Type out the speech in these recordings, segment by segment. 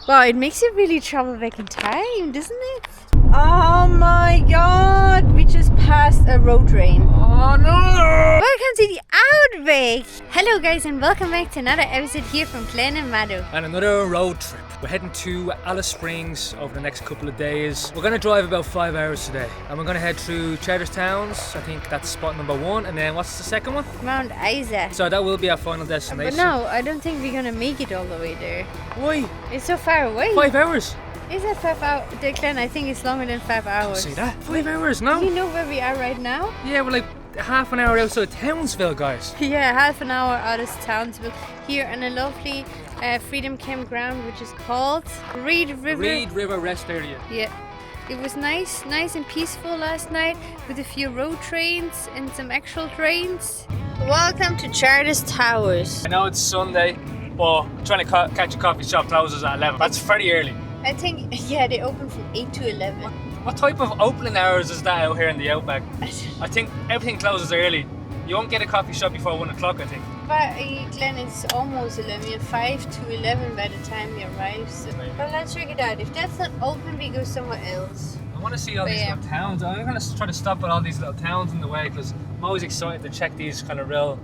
Wow, it makes you really travel back in time, doesn't it? Oh my god, we just passed a road train. Oh no! Welcome to the Outback! Hello guys and welcome back to another episode here from Glenandmado. And another road trip. We're heading to Alice Springs over the next couple of days. We're going to drive about 5 hours today. And we're going to head through Charters Towns. I think that's spot number 1. And then what's the second one? Mount Isa. So that will be our final destination. But no, I don't think we're going to make it all the way there. Why? It's so far away. 5 hours? Is it 5 hours? Declan, I think it's longer than 5 hours. See that? 5 hours now? Do you know where we are right now? Yeah, we're like half an hour outside Townsville, guys. Yeah, half an hour out of Townsville. Here in a lovely freedom campground, which is called Reed River Rest Area. Yeah, it was nice and peaceful last night with a few road trains and some actual trains. Welcome to Charters Towers. I know it's Sunday, but I'm trying to catch a coffee shop closes at 11. That's very early. I think, yeah, they open from 8 to 11. What type of opening hours is that out here in the Outback? I think everything closes early. You won't get a coffee shop before 1 o'clock, I think. But Glenn, it's almost 11, 5 to 11 by the time we arrive. So. But let's check it out. If that's not open, we go somewhere else. I want to see all these little towns. I'm going to try to stop at all these little towns in the way because I'm always excited to check these kind of real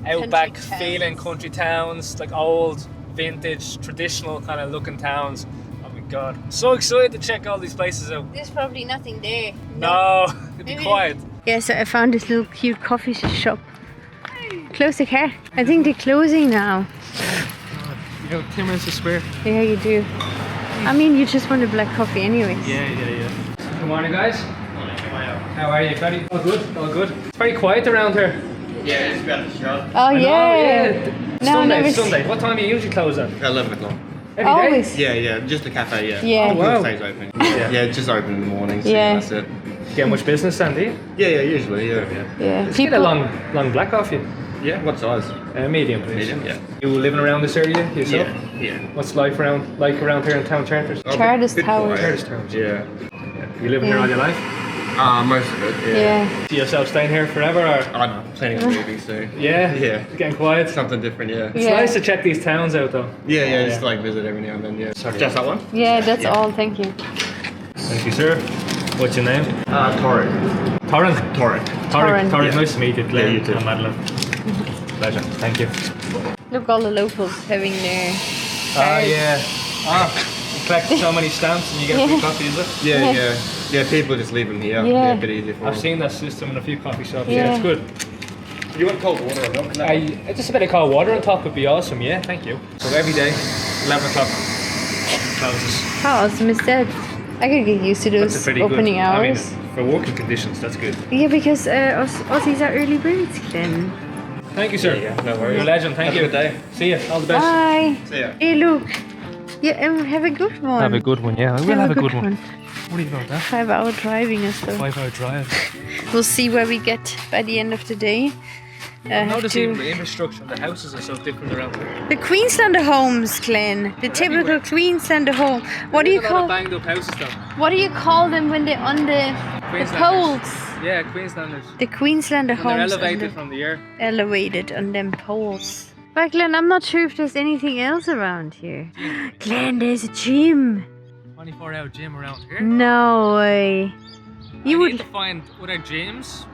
Outback feeling country towns, like old, vintage, traditional kind of looking towns. Oh my god. I'm so excited to check all these places out. There's probably nothing there. No, it'd be quiet. Yeah, so I found this little cute coffee shop. Close the car. I think they're closing now. You know, 10 minutes to spare. Yeah, you do. I mean, you just want a black coffee anyways. Yeah. Good morning, guys. How are you, buddy? All good. It's very quiet around here. Yeah, it's about to shut. Oh, yeah. Sunday. What time do you usually close at? 11 o'clock. Every day? Always. Yeah, just a cafe, yeah. Yeah. Oh, wow. It stays open. Yeah, it's just open in the morning, so Yeah. that's it. Get much business, Sandy? Yeah, usually, yeah. Yeah. Let's get a long black off you. Yeah, what size? Medium, please. Medium, yeah. You living around this area yourself? Yeah. What's life like around here in Town Charters? Charters Bit Towers. quiet. Charters Towns. Yeah. You living here all your life? Most of it, yeah. Yeah. See yourself staying here forever, or? I'm planning on moving soon. Yeah? Yeah. Getting quiet? Something different, yeah. It's nice to check these towns out, though. Yeah, just like visit every now and then, yeah. Sorry. Just that one? Yeah, that's all. Thank you. Thank you, sir. What's your name? Torrent. Torrent. Torrent. Yeah. Nice to meet you, Glenn. Yeah, you too. And Madeline. Pleasure. Thank you. Look, all the locals having their Yeah. You collect so many stamps and you get a free coffee, is it? Yeah, people just leave them here. Yeah. A bit easier for I've them. seen that system in a few coffee shops. Yeah. Yeah, it's good. You want cold water or milk? Just a bit of cold water on top would be awesome. Yeah, thank you. So every day, 11 o'clock closes. How awesome is that? I could get used to That's those pretty opening good. hours. I mean, for working conditions, that's good. Yeah, because Aussies are early birds, Glenn. Thank you, sir. Yeah, no worries. You're a legend. Thank Have you. a good day. See you. All the best. Bye. See ya. Hey, look. Yeah, have a good one. Have a good one. Yeah, I will have a good one. What do you think about that? 5 hour driving and stuff. 5 hour drive. We'll see where we get by the end of the day. I noticed even the infrastructure, the houses are so different around here. The Queenslander homes, Glenn. The typical Queenslander home. What do you call? Banged up houses though. What do you call them when they're on the poles? Yeah, Queenslanders. The Queenslander And they're homes. elevated from the air. Elevated on them poles. But Glenn, I'm not sure if there's anything else around here. Glenn, there's a gym. 24-hour gym around here. No way. You need to find other gyms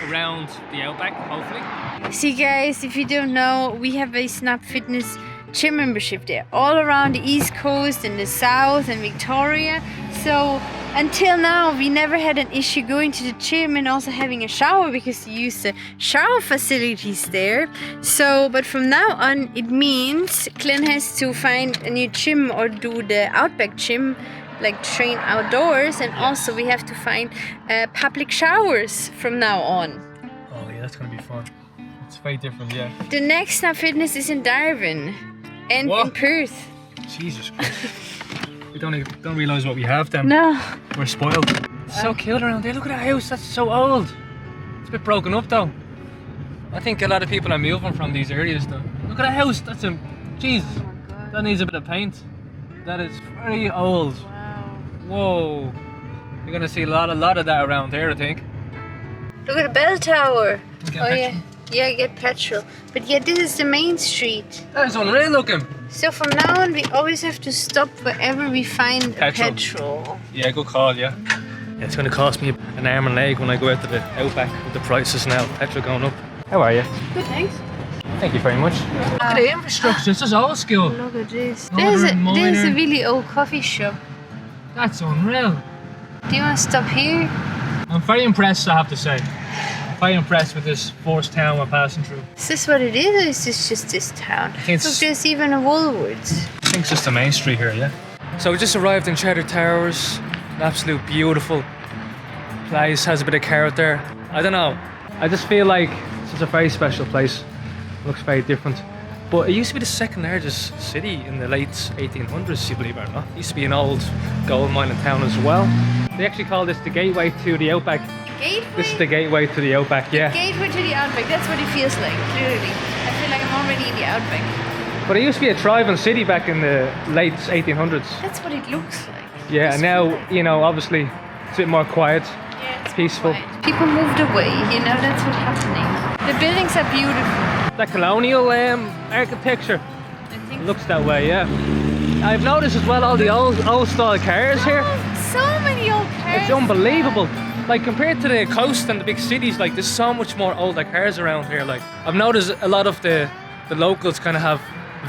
around the Outback, hopefully. See guys, if you don't know, we have a Snap Fitness gym membership there all around the East Coast and the South and Victoria. So until now we never had an issue going to the gym and also having a shower because you use the shower facilities there. So but from now on it means Glenn has to find a new gym or do the Outback gym, like train outdoors, and also we have to find public showers from now on. Oh yeah, that's gonna be fun. It's very different, yeah. The next Snap Fitness is in Darwin and What? in Perth. Jesus Christ. We don't realise what we have then. No. We're spoiled. It's so cute around there. Look at that house, that's so old. It's a bit broken up though. I think a lot of people are moving from these areas though. Look at that house, that's a... Jesus. That needs a bit of paint. That is very old. Whoa. You're gonna see a lot of that around here, I think. Look at the bell tower. Let's get Oh back. yeah. Yeah, I get petrol. But yeah, this is the main street. That's unreal looking. So from now on, we always have to stop wherever we find petrol. Yeah, good call, yeah. It's going to cost me an arm and leg when I go out to the Outback with the prices now. Petrol going up. How are you? Good, thanks. Thank you very much. Look at the infrastructure, it's just old school. Look at this. There's There's a really old coffee shop. That's unreal. Do you want to stop here? I'm very impressed, I have to say. I'm very impressed with this forest town we're passing through. Is this what it is, or is this just this town? think Look, there's even a Woolworths. I think it's just the main street here, yeah? So we just arrived in Cheddar Towers. An absolute beautiful place, has a bit of character. I don't know, I just feel like this is a very special place. It looks very different. But it used to be the second largest city in the late 1800s, you believe it or not. It used to be an old gold mining town as well. They actually call this the gateway to the Outback. Gateway? This is the gateway to the Outback, yeah. Gateway to the Outback, that's what it feels like, clearly. I feel like I'm already in the Outback. But it used to be a thriving city back in the late 1800s. That's what it looks like. Yeah, and now, you know, obviously it's a bit more quiet, Yeah, it's peaceful. quiet. People moved away, you know, that's what's happening. The buildings are beautiful. That colonial architecture I think looks that way, yeah. I've noticed as well all the old style cars here. so many old cars. It's unbelievable. Like compared to the coast and the big cities, like there's so much more older cars around here. Like I've noticed a lot of the locals kind of have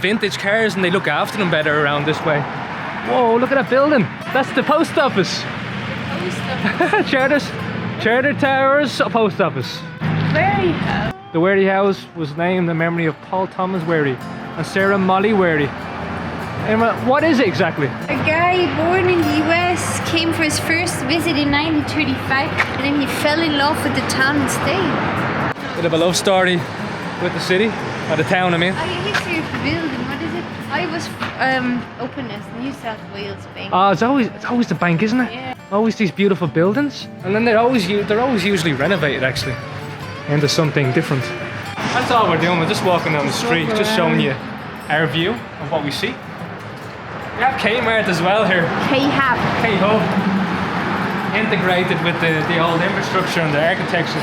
vintage cars and they look after them better around this way. Whoa, look at that building. That's the post office. Cheddar Towers post office. Very The Warey House was named in memory of Paul Thomas Warey and Sarah Molly Warey. And what is it exactly? A guy born in the US came for his first visit in 1935 and then he fell in love with the town and stayed. Bit of a love story with the city, or the town I mean. Oh, yeah, history of the building, what is it? I was openness, New South Wales Bank. Oh, it's always the bank, isn't it? Yeah. Always these beautiful buildings. And then they're always usually renovated actually into something different. That's all we're doing, we're just walking down the street, just showing you our view of what we see. We have Kmart as well here. K-Hub. K-Hub. Integrated with the old infrastructure and the architecture.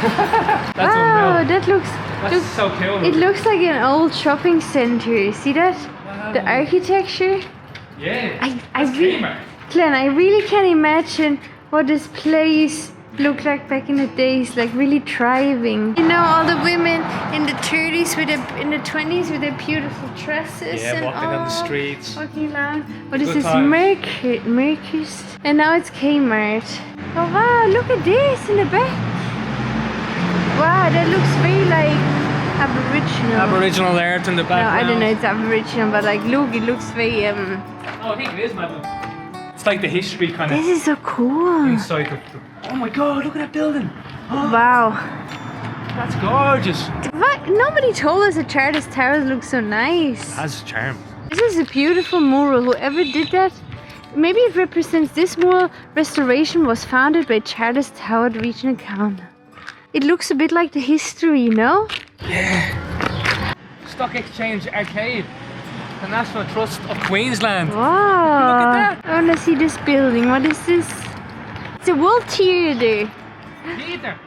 That's Wow, unreal. that looks That's so cool. it looks like an old shopping center. See that? Wow. The architecture. Yeah. I That's really, Kmart. Glenn, I really can imagine what this place looked like back in the days, like really thriving. You know, all the women in the 30s in the 20s with their beautiful dresses Yeah, and walking all, down the streets. walking around. What is Good this? times. Mercus. And now it's Kmart. Oh wow, look at this in the back. Wow, that looks very like Aboriginal. Aboriginal art in the No, background. I don't know, it's Aboriginal, but like look, it looks very Oh, I think it is, man. It's like the history kind of This is so cool. inside of the... Oh my god, look at that building. Wow. That's gorgeous. What? Nobody told us that Charters Towers look so nice. Has charm. This is a beautiful mural. Whoever did that, maybe it represents this mural restoration was founded by Charters Tower Regional Council. It looks a bit like the history, you know? Yeah. Stock Exchange Arcade. The National Trust of Queensland. Wow. Look at that. I want to see this building. What is this? It's a World Theatre. Theatre.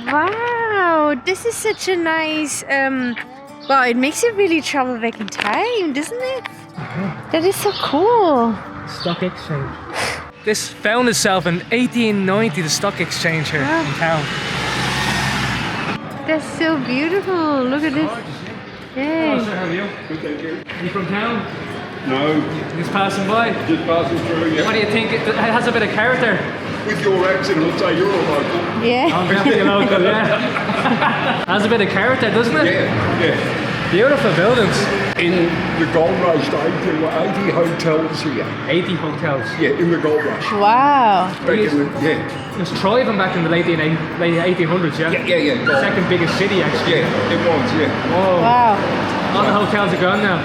Wow. This is such a nice... wow, it makes you really travel back in time, doesn't it? That is so cool. Stock Exchange. This found itself in 1890, the Stock Exchange here Wow. in town. That's so beautiful. Look at this. Hello, Yeah. sir, how are you? Good, thank you. You from town? No, Just passing by. just passing through, What do yeah. you think? It has a bit of character. With your accent, I'd say you're a local. Yeah. I'm definitely a local, yeah. Has a bit of character, doesn't it? Yeah, yeah. Beautiful buildings. In the gold rush days, there were 80 hotels here. 80 hotels. Yeah, in the gold rush. Wow. Back in the, yeah. It was thriving back in the late 1800s, yeah? Yeah. Gold. Second biggest city, actually. Yeah, it was, yeah. Whoa. Wow. All the hotels are gone now.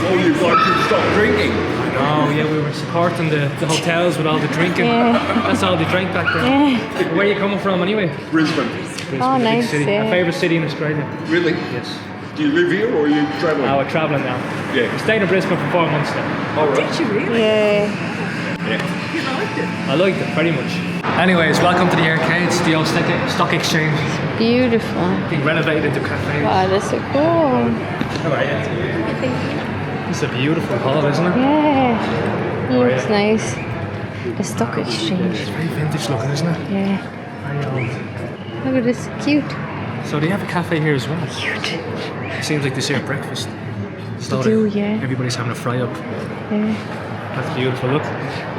All you blokes should stop drinking. Oh, yeah, we were supporting the hotels with all the drinking. Yeah. That's all they drank back then. Yeah. Where are you coming from, anyway? Brisbane. Brisbane, Oh, a big nice, city. yeah. My favourite city in Australia. Really? Yes. Do you live here or are you travelling? We're travelling now. Yeah. We stayed in Brisbane for 4 months now. All right. Yeah. I liked it very much. Anyways, welcome to the arcades, the old stock exchange. Beautiful. Being renovated into cafes. Wow, that's so cool. How are you? It's a beautiful hall, isn't it? Yeah. Looks nice. The stock exchange. It's very vintage looking, isn't it? Yeah. Very old. Look at this, cute. So they have a cafe here as well. Cute. It seems like they serve breakfast. They do, yeah. Everybody's having a fry up. Yeah. That's beautiful. Look,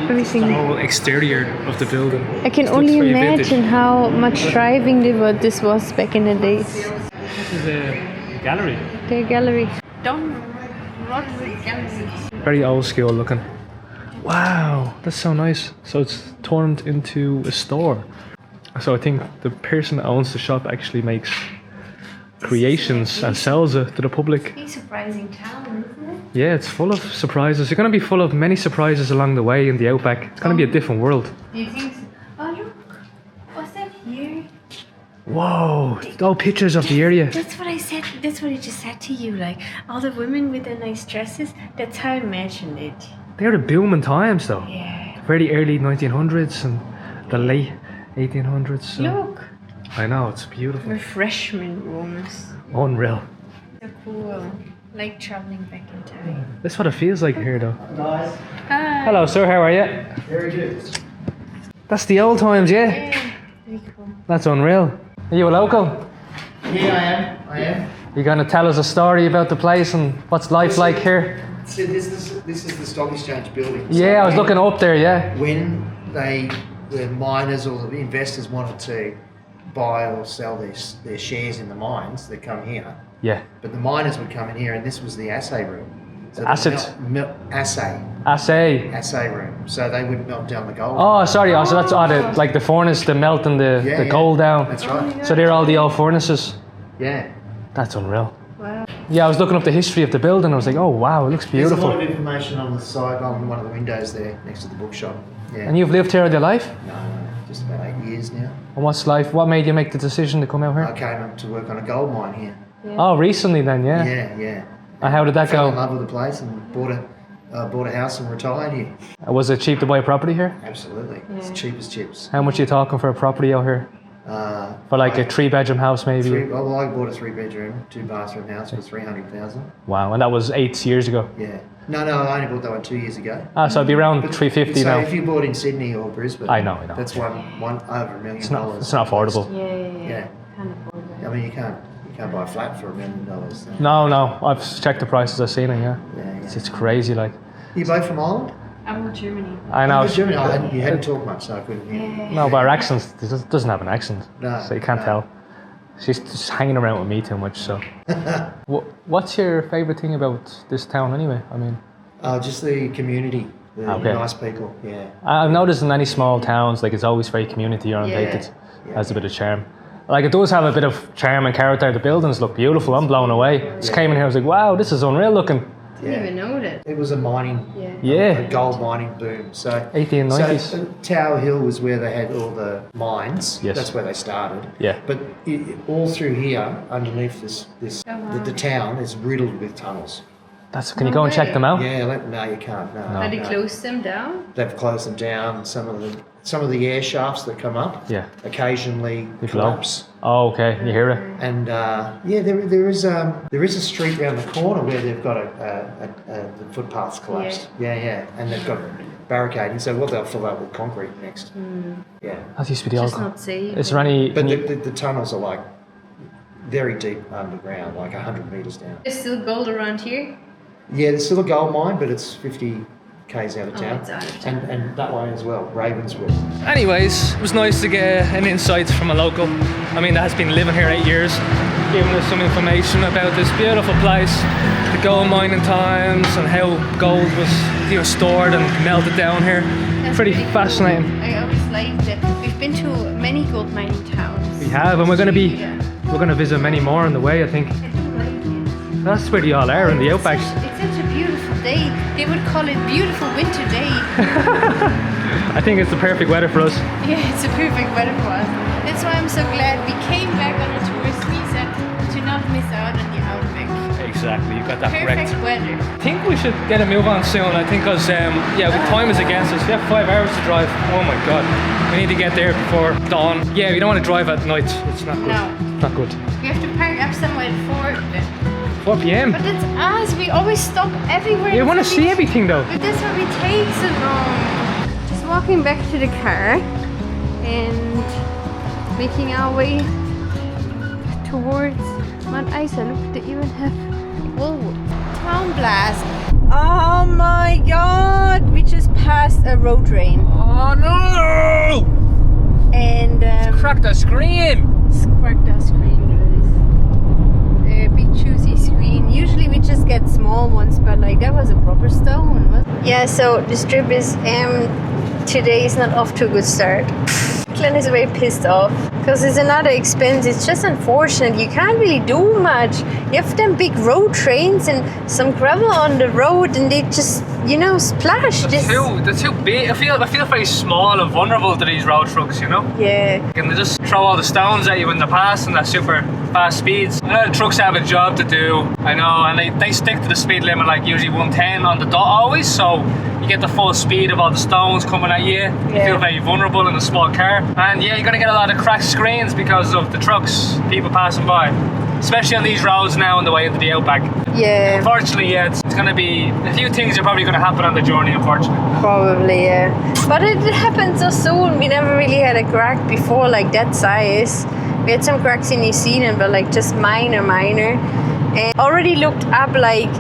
Everything. the whole exterior of the building. I can Looks only very imagine vintage. how much driving this was back in the days. This is a gallery. The gallery. Don Roderick Gallery. Very old school looking. Wow, that's so nice. So it's turned into a store. So I think the person that owns the shop actually makes creations and sells it to the public. It's a surprising town, isn't it? Yeah, it's full of surprises. You're going to be full of many surprises along the way in the Outback. It's going to be a different world. Do you think so? Oh look, what's that here? Whoa, all pictures of the area. That's what I said. That's what I just said to you. Like all the women with their nice dresses. That's how I imagined it. They're the booming times though. Yeah. Very early 1900s and the late 1800s. So. Look, I know, it's beautiful. refreshment rooms. Unreal. So cool. Like traveling back in time. That's what it feels like here though. Nice. Hi. Hello sir, how are you? Very good. That's the old times, yeah? Yeah. Very cool. That's unreal. Are you a local? Yeah, I am. You gonna tell us a story about the place and what's life like here? So this is the stock exchange building. Yeah, I was So looking up there, yeah. when the miners or the investors wanted to buy or sell their shares in the mines, they come here. Yeah. But the miners would come in here, and this was the assay room. So the Assets? assay room. So they would melt down the gold. Oh, sorry. Oh, so that's like the furnace, the melting the gold down. That's right. So they're all the old furnaces. Yeah. That's unreal. Wow. Yeah, I was looking up the history of the building. I was like, oh wow, it looks There's a lot beautiful. of information on the side, on one of the windows there, next to the bookshop. Yeah. And you've lived here all your life? No, just about 8 years now. And what's life? What made you make the decision to come out I here? came up to work on a gold mine here. Oh, recently then, yeah. Yeah. And how did that Fell in go? love with the place and bought a house and retired here. Was it cheap to buy a property here? Absolutely, it's cheap as chips. How much are you talking for a property out here? For like a 3-bedroom house, maybe? I bought a 3-bedroom, 2-bathroom house for 300,000. Wow, and that was 8 years ago. Yeah. No, I only bought that one 2 years ago. Ah, so it'd be around 350 So now. if you bought in Sydney or Brisbane, I know. that's one over $1 million. It's not affordable. Yeah. Can't afford that. I mean, you can't buy a flat for $1 million. So. No, I've checked the prices. I've seen it. Yeah, Yeah. it's crazy. Like You both from Ireland? I'm from Germany. I know. Germany. You hadn't talked much, so I couldn't hear. Yeah. No, but our accent doesn't have an accent, No, so you can't no. tell. She's just hanging around with me too much. So, what's your favourite thing about this town, anyway? I mean, Just the community, the Okay. nice people. Yeah. I've noticed in any small towns, like it's always very community orientated. Yeah. Has a bit of charm. Like it does have a bit of charm and character. The buildings look beautiful. I'm blown away. Just came in here. I was like, wow, this is unreal looking. Didn't even know that. It was a mining, Yeah. a gold mining boom. So 1890s. So Tower Hill was where they had all the mines. Yes. That's where they started. Yeah. But all through here, underneath this the town is riddled with tunnels. Can you go and check them out? Yeah. No, you can't. No. Had they no. closed them down? They've closed them down. Some of the air shafts that come up. Yeah. Occasionally They blow. collapse. Oh, okay. You hear it? And there is a street around the corner where they've got the footpaths collapsed. Yeah, and they've got barricading. So they'll fill that with concrete next. Yeah, That used to be the Just old. not safe. Is there any? but the tunnels are like very deep underground, like 100 meters down. There's still gold around here? Yeah, there's still a gold mine, but it's 50 k's out of town. It's out of town. And that way as well, Ravenswood. Anyways, it was nice to get an insight from a local. I mean, that has been living here 8 years, giving us some information about this beautiful place, the gold mining times, and how gold was stored and melted down here. That's Pretty really cool. fascinating. I always liked it. We've been to many gold mining towns. We have, and we're going to visit many more on the way, I think. I do like it. That's where they all are in the Outback. It's such a beautiful day. They would call it beautiful winter day. I think it's the perfect weather for us. Yeah, it's a perfect weather for us. That's why I'm so glad we came back on a tourist visa to not miss out on the Outback. Exactly, you got that Perfect correct. weather. I think we should get a move on soon. I think because yeah, the time is against us. We have 5 hours to drive. Oh my god, we need to get there before dawn. Yeah, we don't want to drive at night. It's not good. No. Not good. We have to park up somewhere at 4. 4 p.m. But that's us. We always stop everywhere. You want to That's see why everything though. But that's why we take so long. Just walking back to the car and making our way towards Mount Isa. Look, they even have town blast. Oh my god! We just passed a road train Oh no! and Crack the screen! cracked our screen, guys. The big juicy screen. Usually we just get small ones, but like that was a proper stone. Yeah. So this trip is today is not off to a good start. Glenn is very pissed off because it's another expense. It's just unfortunate. You can't really do much. You have them big road trains and some gravel on the road, and they just, splash. They're too big. I feel very small and vulnerable to these road trucks, you know? Yeah. And they just throw all the stones at you when they're passing at super fast speeds. I know the trucks have a job to do, I know, and they stick to the speed limit, like usually 110 on the dot always, so you get the full speed of all the stones coming at you. You feel very vulnerable in a small car. And yeah, you're gonna get a lot of cracked screens because of the trucks, people passing by. Especially on these roads now on the way into the Outback. Yeah. Unfortunately, yeah, it's gonna be, a few things are probably gonna happen on the journey, unfortunately. Probably, yeah. But it happened so soon. We never really had a crack before like that size. We had some cracks in New Zealand, but like just minor. And already looked up like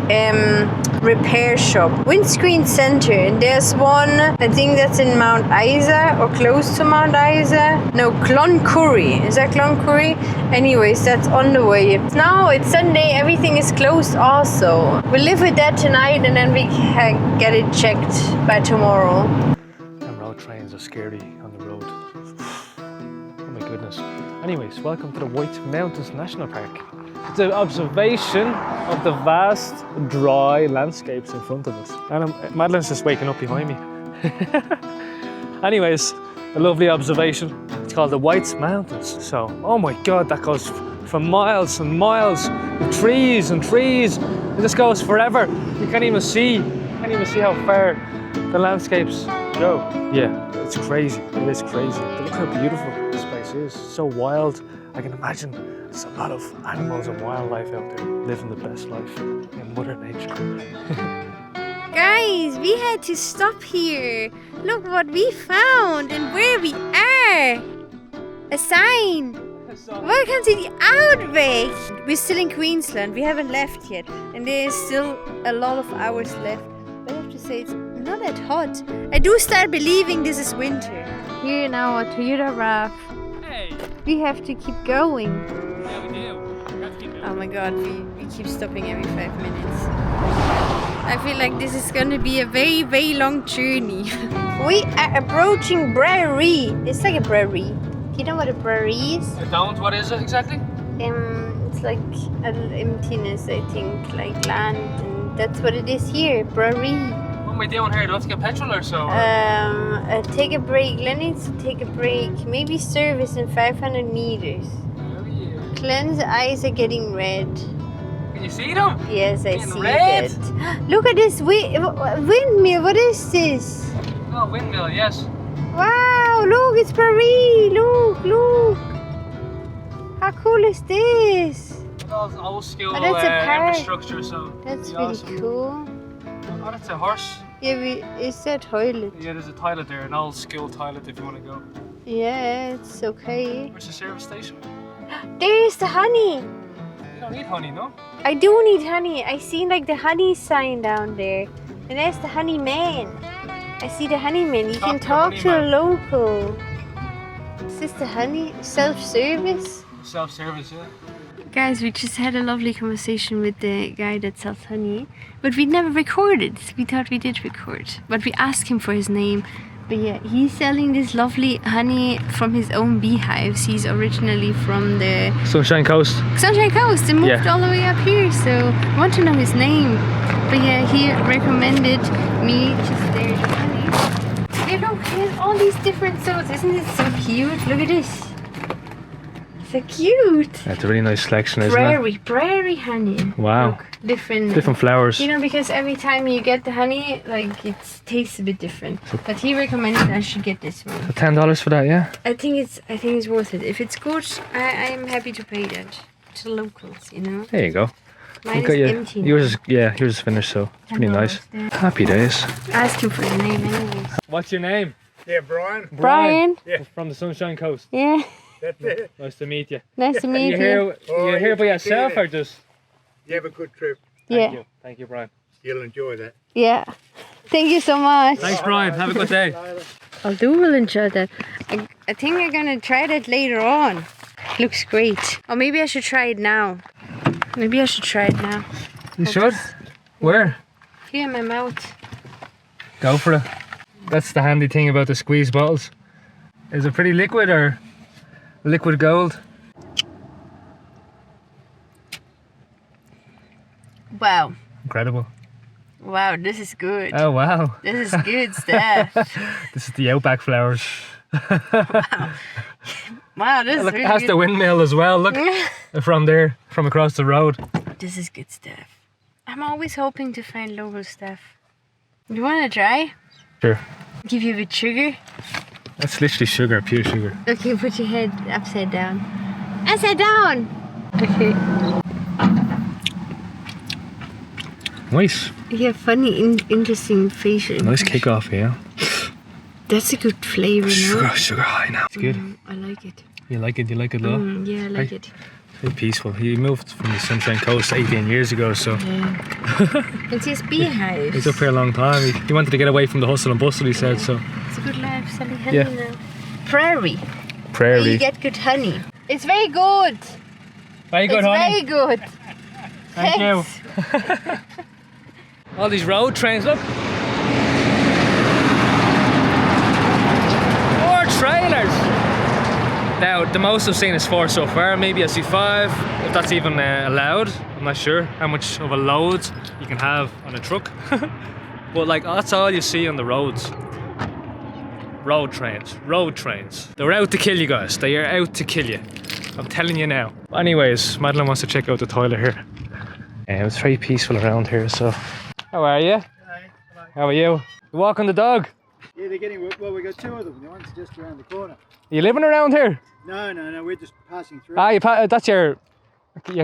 repair shop, windscreen center, and there's one, I think that's in Mount Isa or close to Mount Isa. No, Cloncurry. Is that Cloncurry? Anyways, that's on the way. Now it's Sunday, everything is closed also. We'll live with that tonight and then we can get it checked by tomorrow. Them road trains are scary on the road. Oh my goodness. Anyways, welcome to the White Mountains National Park. It's an observation of the vast, dry landscapes in front of us. And Madeline's just waking up behind me. Anyways, a lovely observation. It's called the White Mountains. So, oh my god, that goes for miles and miles, trees and trees. It just goes forever. You can't even see how far the landscapes go. Yeah, it's crazy. It is crazy. But look how beautiful this place is. So wild. I can imagine there's a lot of animals and wildlife out there living the best life in Mother Nature. Guys, we had to stop here. Look what we found and where we are. A sign. Welcome to the Outback. We're still in Queensland. We haven't left yet. And there's still a lot of hours left. But I have to say, it's not that hot. I do start believing this is winter. Here now, a Toyota RAV. Hey! We have to keep going. Yeah, we do. We have to keep Oh my god, we keep stopping every 5 minutes. I feel like this is gonna be a very, very long journey. We are approaching Prairie. It's like a prairie. Do you know what a prairie is? I don't. What is it exactly? It's like an emptiness, I think, like land, and that's what it is here, Prairie. What am I doing here? Do I have to get petrol or so? Take a break. Glenn needs to take a break. Maybe service in 500 meters. Oh yeah. Glenn's eyes are getting red. Can you see them? Yes, I Getting see red. that. Look at this windmill. What is this? Oh, windmill, yes. Wow, look, it's Paris. Look. How cool is this? All old school Oh, that's a park. infrastructure, so That's it'd be really awesome. cool. Oh, that's a horse. Yeah, it's a toilet. Yeah, there's a toilet there, an old school toilet if you want to go. Yeah, it's okay. Where's the service station? There's the honey. You don't need honey, no? I do need honey. I seen like the honey sign down there. And there's the honey man. I see the honey man. You can talk to a local. Is this the honey self-service? Self-service, yeah. Guys, we just had a lovely conversation with the guy that sells honey, but we never recorded. We thought we did record, but we asked him for his name. But yeah, he's selling this lovely honey from his own beehives. He's originally from the Sunshine Coast. Sunshine Coast and moved Yeah. all the way up here, so I want to know his name. But yeah, he recommended me to stare at the honey. Hey look, he has all these different sorts. Isn't it so cute? Look at this. So cute. That's a really nice selection, isn't it? Prairie honey. Wow. Look, different. Different flowers. You know, because every time you get the honey, like it tastes a bit different. But he recommended I should get this one. $10 for that, yeah? I think it's worth it. If it's good, I am happy to pay that to the locals. You know. There you go. Mine Got is empty. yours is finished, so it's pretty nice. There. Happy days. Ask him for the name, anyways. What's your name? Yeah, Brian. Brian. Yeah. From the Sunshine Coast. Yeah. That's it. Nice to meet you. Nice to meet You you. here by yourself or just? You have a good trip. Yeah. Thank you, Brian. You'll enjoy that. Yeah. Thank you so much. Thanks, Brian. Have a good day. Will enjoy that. I think I'm gonna try that later on. Looks great. Or maybe I should try it now. Maybe I should try it now. You should? Where? Here in my mouth. Go for it. That's the handy thing about the squeeze bottles. Is it pretty liquid or liquid gold? Wow. Incredible. Wow, this is good. Oh wow. This is good stuff. This is the Outback flowers. Wow, this is Look, really it has good. the windmill as well. Look, from there, from across the road. This is good stuff. I'm always hoping to find local stuff. You wanna try? Sure. Give you a bit sugar? That's literally sugar, pure sugar. Okay, put your head upside down. Upside down! Okay. Nice. You have funny, interesting facial. Nice kick off here. That's a good flavor, no? Sugar high now. It's good. I like it. You like it though? Yeah, I like Hey. it. Very peaceful. He moved from the Sunshine Coast 18 years ago, so Yeah. It's his beehive. he's up here a long time. He wanted to get away from the hustle and bustle, he said, so. It's a good life, selling honey Yeah. now. Prairie. Where Prairie. you get good honey. It's very good. Very good, It's honey. very good. Thank you. Thanks. All these road trains, look. More trailers. Now, the most I've seen is 4 so far. Maybe I see 5, if that's even allowed. I'm not sure how much of a load you can have on a truck. But like, that's all you see on the roads. Road trains. They're out to kill you guys. They are out to kill you. I'm telling you now. Anyways, Madeline wants to check out the toilet here. It's very peaceful around here, so. How are you? Hi. How are you? You walking the dog? Yeah, they're getting, well, we got 2 of them. The one's just around the corner. You living around here? No, we're just passing through. Ah, that's your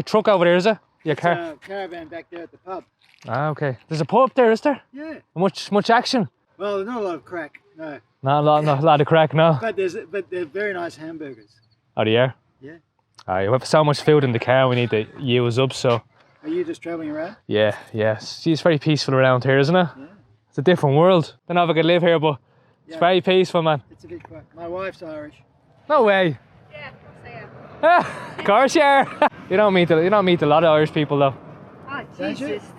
truck over there, is it? Your It's car? a caravan back there at the pub. Ah, okay. There's a pub there, is there? Yeah. Much action? Well, there's not a lot of crack, no. Not a lot of crack, no. But they're very nice hamburgers. Oh, yeah? Yeah. We have so much food in the car we need to use up, so. Are you just travelling around? Yeah. It's very peaceful around here, isn't it? Yeah. It's a different world. Don't know if I could live here, but it's Yeah. very peaceful, man. It's a bit quiet. My wife's Irish. No way. Yeah, of course I am. Of course you are. You don't meet a lot of Irish people though. Oh, Don't you? Jesus.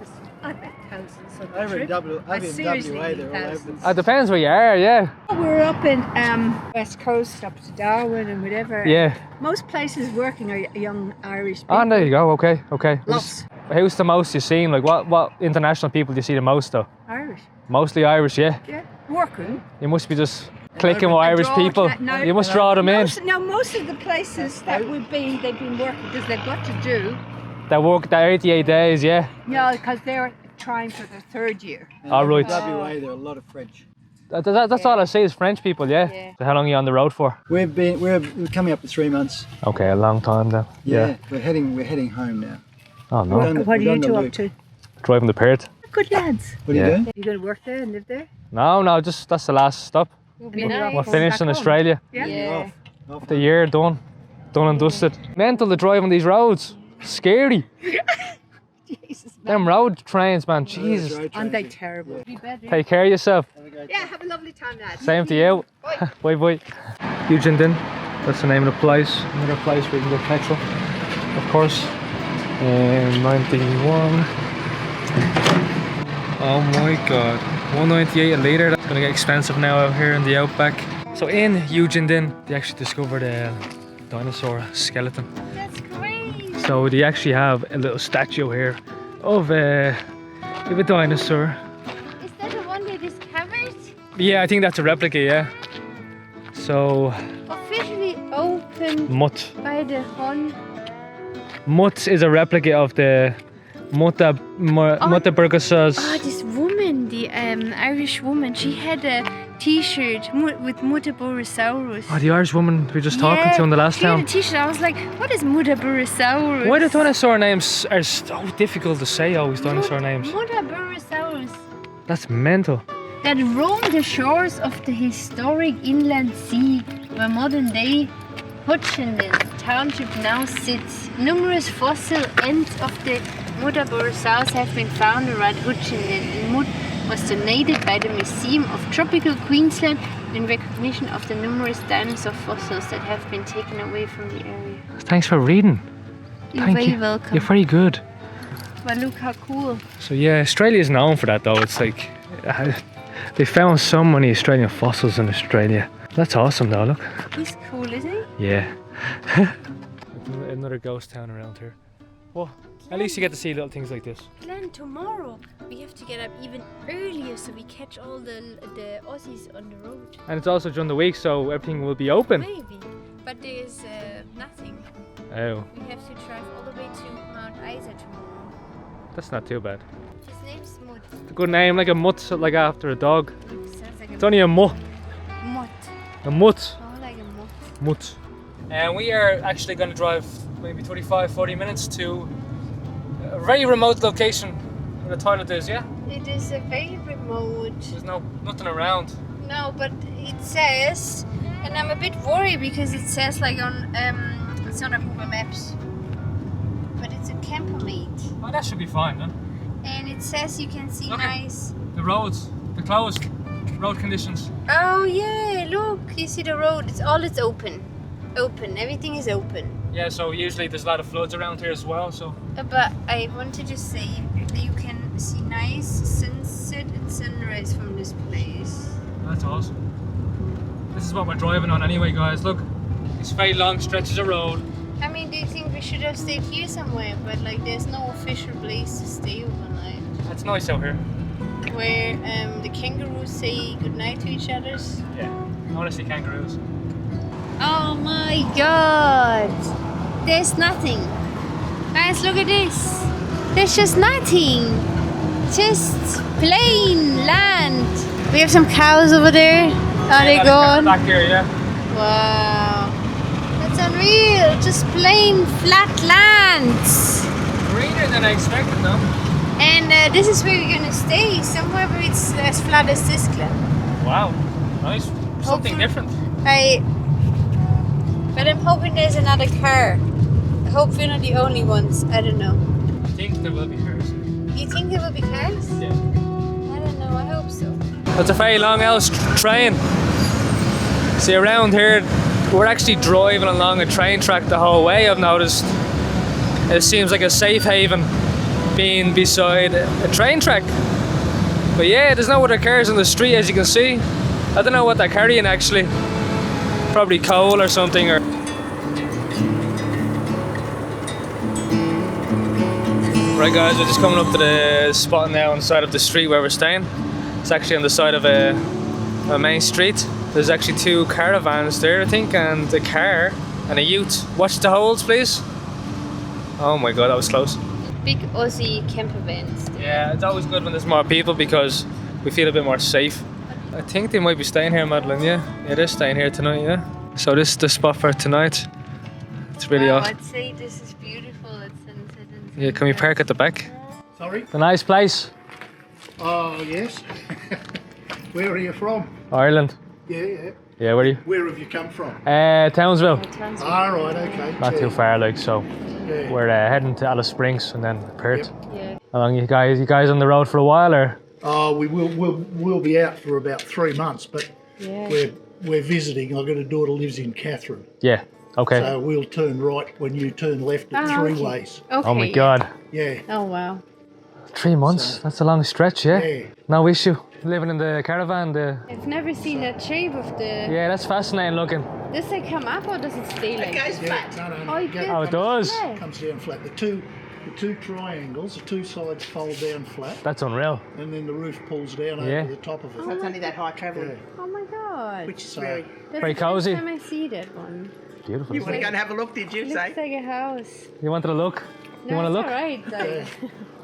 I met thousands on the Over in trip. I WA, seriously they're all over meet the thousands. place. It depends where you are, yeah. We're up in West Coast, up to Darwin and whatever. Yeah. Most places working are young Irish people. Oh, there you go. Okay. Lots. Who's the most you've seen? Like what international people do you see the most though? Irish. Mostly Irish, yeah. Yeah. Working. You must be just clicking with Irish Draw people. to- no, You must draw them in. Most of the places that we've been, they've been working because they've got to do. They work their 88 days, yeah. No, because they're trying for their 3rd year. And All right. In WA, there are a lot of French. That's all I see is French people, yeah. Yeah. So how long are you on the road for? We're coming up to 3 months. Okay, a long time then. Yeah. We're heading home now. Oh no. Done the- What are we've you done the two up loop. to? Driving to Perth. Good lads. What are Yeah. you doing? You going to work there and live there? No, just that's the last stop. Be nice. We're finished in Australia. Yeah. Yeah. Off. The year done and dusted. Mental to drive on these roads. Scary. Jesus, Them road trains, man. Jesus. Road aren't they traffic. terrible? Take care of yourself. Have a go. Yeah, have a lovely time, lads. Same to you. Bye bye. Hughenden. That's the name of the place. Another place where you can get petrol, of course. 91. Oh my god. $1.98 a litre. That's gonna get expensive now out here in the Outback. So in Hughenden, they actually discovered a dinosaur skeleton. That's great. So they actually have a little statue here of a dinosaur. Is that the one they discovered? Yeah, I think that's a replica, yeah. So Officially open open Mutt. by the horn. Mutt is a replica of the Mutterburgersaus. Oh, this woman, the Irish woman, she had a T-shirt with Mutterburgersaurus. Oh, the Irish woman we were just talking to in the last she had town. a T-shirt. I was like, what is Mutterburgersaurus? Why do dinosaur names are so difficult to say, always dinosaur names? Mutterburgersaurus. That's mental. That roamed the shores of the historic inland sea where modern-day Hughenden Township now sits. Numerous fossil ends of the Mutterburgersaurus have been found around Hughenden, and Mut was donated by the Museum of Tropical Queensland in recognition of the numerous dinosaur fossils that have been taken away from the area. Thanks for reading. You're Thank very you. welcome. You're very good. But look how cool. So yeah, Australia is known for that though. It's like they found so many Australian fossils in Australia. That's awesome though, look. He's cool, isn't he? Yeah. Another ghost town around here. Well, at least you get to see little things like this. Glenn, tomorrow we have to get up even earlier so we catch all the Aussies on the road. And it's also during the week, so everything will be open. Maybe, but there's nothing. Oh, We have to drive all the way to Mount Isa tomorrow. that's not too bad. His name's Mut. It's a good name, like a mutt, like after a dog. Sounds like It's only a mutt. Mut. A mutt. Oh, like a Mut. Mutt. And we are actually going to drive maybe 25-40 minutes to a very remote location where the toilet is, yeah? It is a very remote. There's nothing around. No, but it says, and I'm a bit worried because it says like on it's not on Google Maps, but it's a campermate, Oh, that should be fine, then. and it says you can see Okay. nice. The roads, the closed road conditions. Oh yeah, look, you see the road. It's open. Open. Everything is open. Yeah, so usually there's a lot of floods around here as well, so. But I wanted to say that you can see nice sunset and sunrise from this place. That's awesome. This is what we're driving on anyway, guys. Look, these very long stretches of road. I mean, do you think we should have stayed here somewhere? But like, there's no official place to stay overnight. It's nice out here. Where the kangaroos say goodnight to each other. Yeah, I want to see kangaroos. Oh my god! There's nothing. Guys, look at this. There's just nothing. Just plain land. We have some cows over there. Are they gone? Back here, yeah. Wow. That's unreal. Just plain flat lands. Greener than I expected, though. And this is where we're gonna stay. Somewhere where it's as flat as this cliff. Wow, nice. Something Hopefully- different. But I'm hoping there's another car. I hope we're not the only ones. I don't know. I think there will be cars. You think there will be cars? Yeah. I don't know. I hope so. That's a very long ass train. See, around here, we're actually driving along a train track the whole way, I've noticed. It seems like a safe haven being beside a train track. But yeah, there's no other cars on the street, as you can see. I don't know what they're carrying actually. Probably coal or something. Or right, guys, we're just coming up to the spot now on the side of the street where we're staying. It's actually on the side of a main street. There's actually two caravans there, I think, and a car and a ute. Watch the holes, please. Oh my god, that was close. Big Aussie camper vans. Yeah, it's always good when there's more people because we feel a bit more safe. I think they might be staying here, Madeline, yeah? Yeah, they're staying here tonight, yeah? So this is the spot for tonight. It's really Wow, awesome. I'd say this is beautiful at sunset and Yeah, can we park at the back? Sorry? It's a nice place. Oh, yes. Where are you from? Ireland. Yeah. Yeah, where are you? Where have you come from? Townsville. Townsville. Ah, right, okay. Not too far, like, so Yeah. we're heading to Alice Springs and then Perth. Yep. Yeah. How long you guys on the road for a while, or? Oh, we'll be out for about 3 months, but Yeah. we're visiting. I've got a daughter lives in Catherine, Yeah. Okay. so we'll turn right when you turn left at Ah, three okay. ways. Okay. Oh my god. Yeah. Oh wow. 3 months. That's a long stretch, yeah? Yeah. No issue. Living in the caravan, I've never seen that shape of the. yeah, that's fascinating looking. Does it come up or does it stay like? Yeah. No. Oh, it Go- goes Oh, it does. Yeah. comes down flat. The two triangles, the two sides fold down flat, That's unreal. and then the roof pulls down Yeah. over the top of it. That's only that high travelling, Yeah. Oh my god. which is So- very. That's Very the cozy. first time I see that one. Beautiful. You isn't want to it? go and have a look, did you It say? looks like a house. You wanted to look? You No, want to it's look? alright.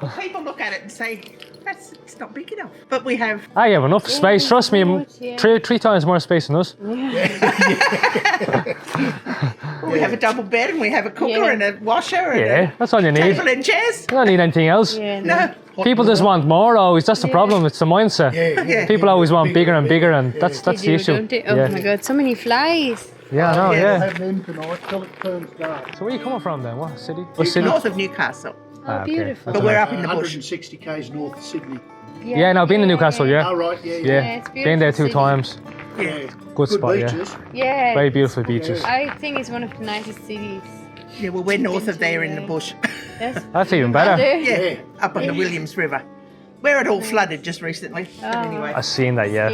Like, People look at it and say, it's not big enough. But we have, I have enough space. Trust me, yeah. three times more space than us. we have a double bed and we have a cooker Yeah. and a washer and Yeah, that's all you a need. table and chairs. You don't need anything else. yeah, No. People just want more always. That's the Yeah. problem. It's the mindset. Yeah. People always want bigger and bigger, and that's They the do, issue. don't they? Oh yeah. my god, so many flies. Yeah, I know. Yeah. We'll Yeah. have them tonight till it turns dark. So where are you coming from then? What city? What city? North of Newcastle. Oh, Ah, okay. beautiful. But we're up in the bush. 160 k's north of Sydney. Yeah, no, been to Newcastle. Yeah. Oh, right, yeah, Yeah. it's Been there beautiful 2 city. times. Yeah. Good spot. Yeah. beaches. Yeah. Very beautiful beaches. I think it's one of the nicest cities. Yeah, well, we're north of there in the bush. That's That's even better. Yeah, up on the Williams River. Where it all flooded just recently. But Oh. anyway. I've seen that. Yeah.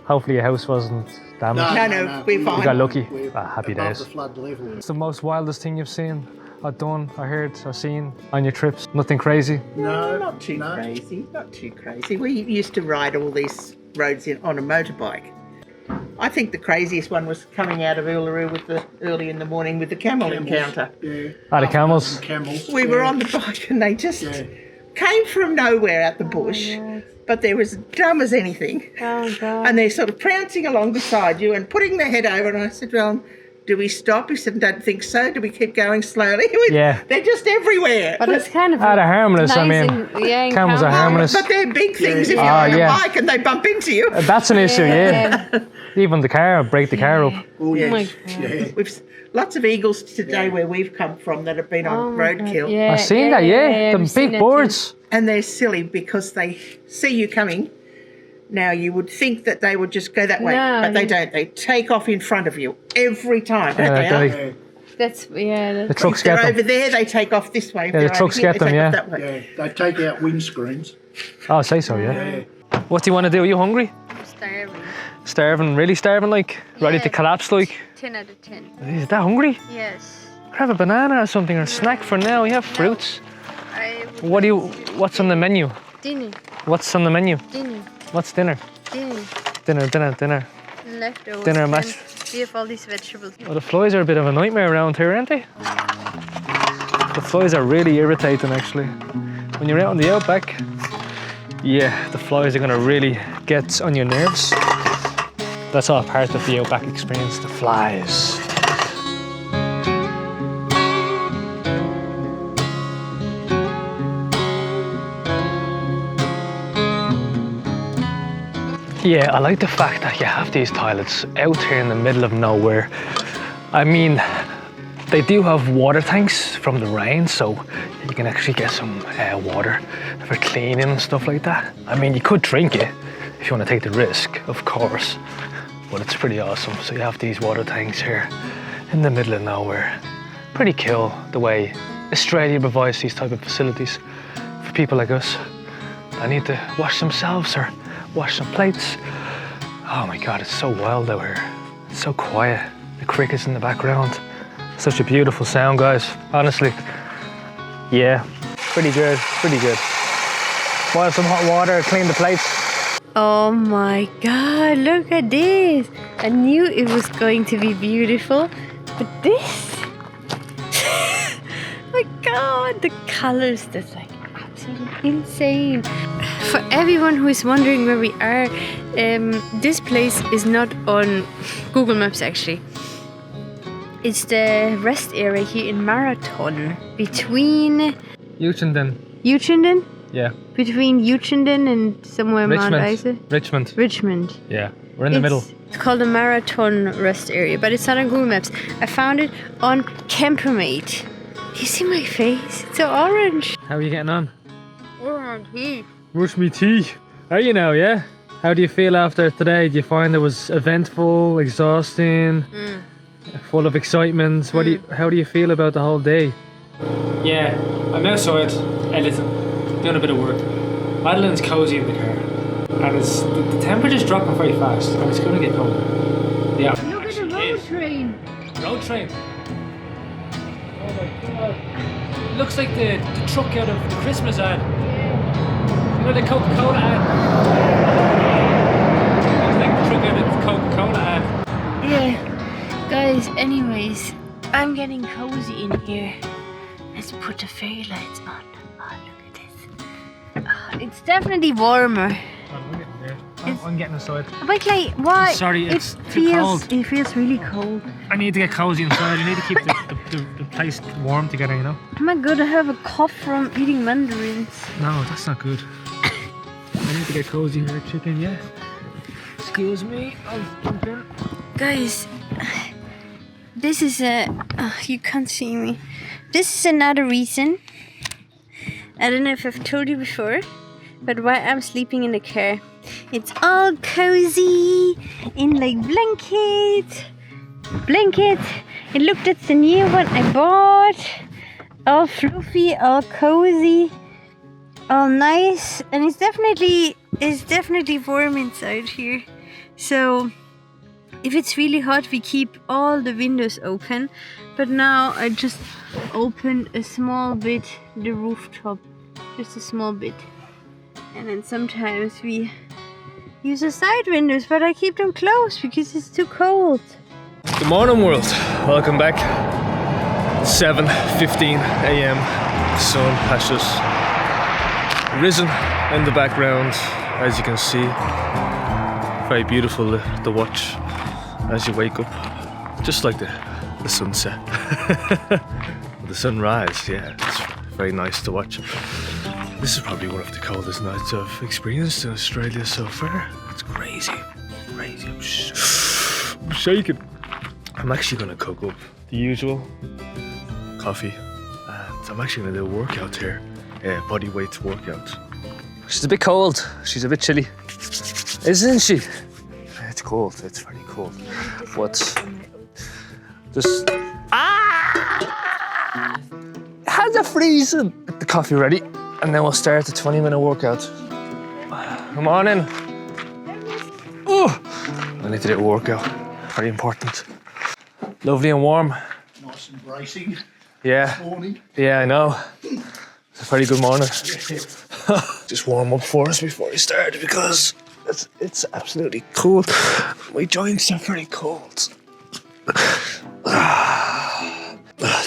Hopefully your house wasn't damaged. No, we're fine. You got lucky. We're Happy above days. the flood level. What's the most wildest thing you've seen, or done, or heard, or seen on your trips? Nothing crazy. No, not too crazy. Not too crazy. We used to ride all these roads on a motorbike. I think the craziest one was coming out of Uluru early in the morning with the camel encounter. Yeah. Ah, the camels. Camels. We were on the bike and they just came from nowhere out the bush, but they were as dumb as anything. Oh god. And they're sort of prancing along beside you and putting their head over. And I said, well, do we stop? He said, don't think so. Do we keep going slowly? Yeah. They're just everywhere. But it's kind of Ah, they're harmless. I nice mean, and- yeah, in camels are Cairns. harmless. But they're big things if you're Ah, on a yeah. bike and they bump into you. That's an issue. Yeah. Even the car, break the car up. Oh, Yeah. Oh my yes. god. Yeah. We've lots of eagles today where we've come from that have been on Oh my God. roadkill. Yeah, I've seen that. Yeah. we've The seen big that too. birds. And they're silly because they see you coming. Now you would think that they would just go that way, No, but they they- don't. They take off in front of you every time, don't they? they- Yeah. That's The that's trucks If they're get over them. there, they take off this way. If Yeah, the they're trucks over here, get they them, take yeah. off that way. Yeah. They take out windscreens. Oh, say so. Yeah. Yeah. What do you want to do? Are you hungry? starving. Starving? Really starving? Like ready to Yeah. collapse? Like 10 out of 10. is that hungry? Yes. Grab a banana or something or a snack for now. We have fruits. I What do you? What's on the menu? dinner, What's on the menu? dinner, What's dinner? dinner, Dinner. leftovers. Dinner and match. We have all these vegetables. Well, the flies are a bit of a nightmare around here, aren't they? The flies are really irritating, actually. When you're out on the outback, yeah, the flies are gonna really get on your nerves. That's all part of the outback experience, the flies. Yeah, I like the fact that you have these toilets out here in the middle of nowhere. I mean, they do have water tanks from the rain, so you can actually get some water for cleaning and stuff like that. I mean, you could drink it if you want to take the risk, of course, but it's pretty awesome. So you have these water tanks here in the middle of nowhere. Pretty cool the way Australia provides these type of facilities for people like us that need to wash themselves or wash some plates. Oh my God, it's so wild out here. It's so quiet. The crickets in the background. Such a beautiful sound, guys. Honestly, yeah, pretty good, pretty good. Boil some hot water, clean the plates. Oh my god, look at this! I knew it was going to be beautiful, but this... my god, the colors, that's like absolutely insane. For everyone who is wondering where we are, this place is not on Google Maps actually. It's the rest area here in Marathon between Hughenden. Yeah, between Hughenden and somewhere Mount Isa. Richmond. Richmond. Yeah, we're in the middle. It's called the Marathon Rest Area, but it's not on Google Maps. I found it on Campermate. Do you see my face? It's so orange. How are you getting on? Orange. Brush me teeth. Are you now, yeah? How do you feel after today? Do you find it was eventful, exhausting, full of excitement? How do you feel about the whole day? Yeah, I'm outside editing, doing a bit of work. Madeline's cozy in the car, and the temperature's dropping very fast, and it's going to get cold. Yeah. Look at the road train. Road train. Oh my God. looks like the truck out of the Christmas ad. You know the Coca-Cola ad? It's like the truck out of the Coca-Cola ad. Yeah, guys, anyways, I'm getting cozy in here. Let's put the fairy lights on. Oh, look at this. Oh, it's definitely warmer. I'm getting inside. But like, why? Sorry, it's it too feels, cold. It feels really cold. I need to get cozy inside. I need to keep the place warm together, you know? Oh my god, I have a cough from eating mandarins. No, that's not good. I need to get cozy here, chicken, yeah? Excuse me, I'll jump in. Guys, this is you can't see me. This is another reason. I don't know if I've told you before, but why I'm sleeping in the car. It's all cozy in like blankets. And look, that's the new one I bought. All fluffy, all cozy, all nice, and it's definitely warm inside here. So if it's really hot, we keep all the windows open. But now I just opened a small bit the rooftop, just a small bit, and then sometimes we use the side windows, but I keep them closed because it's too cold. Good morning, world. Welcome back. 7:15 a.m. The sun has just risen in the background, as you can see. Very beautiful to watch as you wake up, just like the sunset. The sunrise, yeah, it's very nice to watch. This is probably one of the coldest nights I've experienced in Australia so far. It's crazy. I'm shaking. I'm actually going to cook up the usual coffee, and I'm actually going to do a workout here, body weight workout. She's a bit cold, she's a bit chilly, isn't she? It's cold, it's very cold, but just hands are freezing. Get the coffee ready, and then we'll start the 20-minute workout. Come on in. Oh, I need to do a workout, very important. Lovely and warm. Nice and bracing. Yeah. Morning. Yeah, I know. It's a very good morning. Just warm up for us before we start because it's absolutely cold. My joints are very cold. Do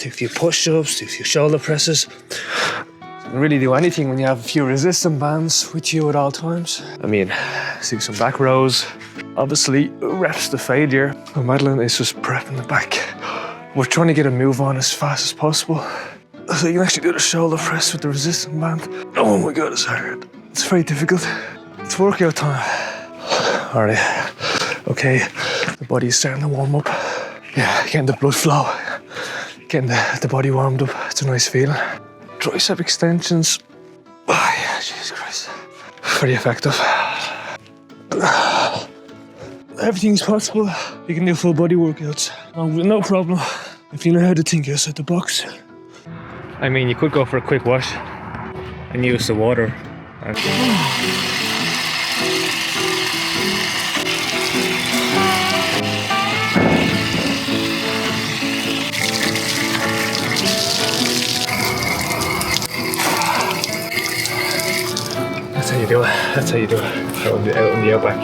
a few push-ups, do a few shoulder presses. You can really do anything when you have a few resistance bands with you at all times. I mean, do some back rows. Obviously, reps to failure. Madeline is just prepping the back. We're trying to get a move on as fast as possible, so you can actually do the shoulder press with the resistance band. Oh my god, it's hard. It's very difficult. It's workout time. Alright, okay, the body is starting to warm up. Yeah, getting the blood flow, getting the body warmed up. It's a nice feeling. Tricep extensions. Oh yeah, Jesus Christ. Very effective. Everything's possible. You can do full body workouts. No problem. If you know how to think outside the box. I mean, you could go for a quick wash and use the water. That's how you do it. That's how you do it. Out in the outback.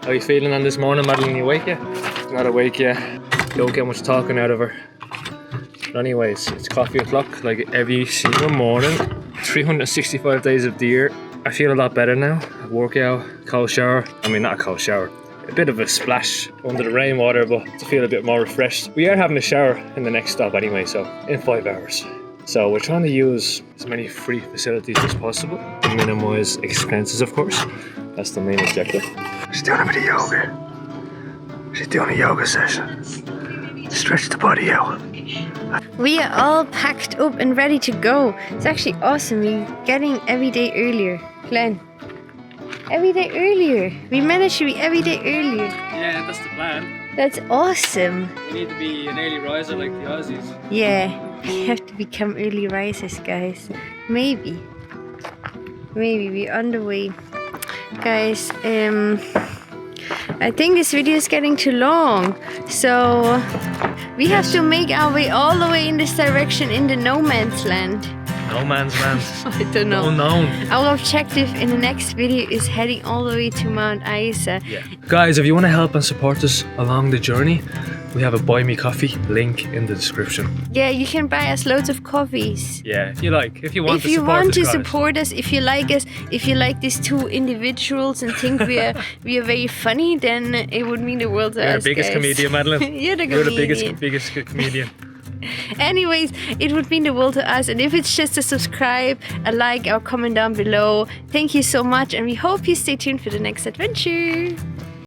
How are you feeling on this morning, Madeline? You awake yet? Not awake yet. Don't get much talking out of her. But anyways, it's coffee o'clock like every single morning. 365 days of the year. I feel a lot better now. Workout, cold shower. I mean, not a cold shower. A bit of a splash under the rainwater, but to feel a bit more refreshed. We are having a shower in the next stop anyway, so in 5 hours. So we're trying to use as many free facilities as possible to minimise expenses, of course. That's the main objective. She's doing a bit of yoga. She's doing a yoga session. Stretch the body out. We are all packed up and ready to go. It's actually awesome. We're getting every day earlier. Glenn. Every day earlier. We managed to be every day earlier. Yeah, that's the plan. That's awesome. We need to be an early riser like the Aussies. Yeah, we have to become early risers, guys. Maybe we're on the way. Guys, I think this video is getting too long, so we have to make our way all the way in this direction in the no man's land. No man's land. I don't know. Unknown. Our objective in the next video is heading all the way to Mount Isa. Yeah. Guys, if you want to help and support us along the journey, we have a Buy Me Coffee link in the description. Yeah, you can buy us loads of coffees. Yeah, if you like, if you want If to you support want us, to guys. support us, if you like us, if you like these two individuals and think we are very funny, then it would mean the world to You're us, the biggest guys. comedian, Madeline. You're the You're the comedian. biggest comedian. Anyways, it would mean the world to us, and if it's just a subscribe, a like, or comment down below. Thank you so much, and we hope you stay tuned for the next adventure.